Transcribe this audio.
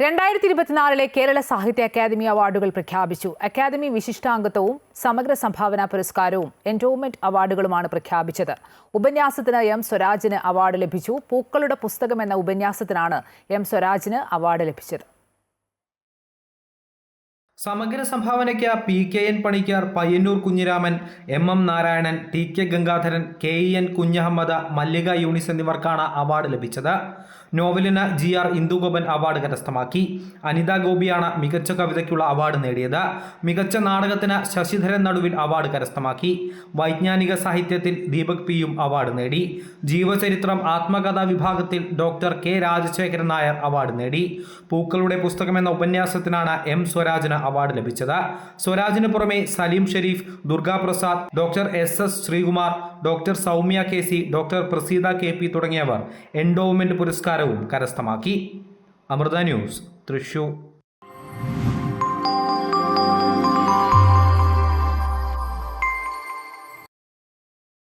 2024 കേരള സാഹിത്യ അക്കാദമി അവാർഡുകൾ പ്രഖ്യാപിച്ചു. അക്കാദമി വിശിഷ്ടാംഗത്വവും സമഗ്ര സംഭാവന പുരസ്കാരവും എൻഡോവ്മെന്റ് അവാർഡുകളുമാണ് പ്രഖ്യാപിച്ചത്. ഉപന്യാസത്തിന് എം സ്വരാജിന് അവാർഡ് ലഭിച്ചു. പൂക്കളുടെ പുസ്തകം എന്ന ഉപന്യാസത്തിനാണ് എം സ്വരാജിന് അവാർഡ് ലഭിച്ചത്. സമഗ്ര സംഭാവനയ്ക്ക് PKN Panicker, Payyanur Kunhiraman, MM Narayanan, TK Gangadharan, KEN Kunhammed, Mallika Younis എന്നിവർക്കാണ് അവാർഡ് ലഭിച്ചത്. നോവലിന് GR ഇന്ദുഗോപൻ അവാർഡ് കരസ്ഥമാക്കി. അനിത ഗോപിയാണ് മികച്ച കവിതയ്ക്കുള്ള അവാർഡ് നേടിയത്. മികച്ച നാടകത്തിന് ശശിധരൻ നടുവിൽ അവാർഡ് കരസ്ഥമാക്കി. വൈജ്ഞാനിക സാഹിത്യത്തിൽ ദീപക് പിയും അവാർഡ് നേടി. ജീവചരിത്രം ആത്മകഥാ വിഭാഗത്തിൽ doctor K Rajasekharan Nair award നേടി. പൂക്കളുടെ പുസ്തകം എന്ന ഉപന്യാസത്തിനാണ് M സ്വരാജിന് അവാർഡ് ലഭിച്ചത്. സ്വരാജിന് പുറമെ Salim Sharif, Durgaprasad, doctor SS Sreekumar, doctor Soumya KC, doctor Praseetha KP തുടങ്ങിയവർ എൻഡോവ്മെന്റ് പുരസ്കാരവും കരസ്ഥമാക്കി. അമൃത ന്യൂസ്, തൃശൂർ.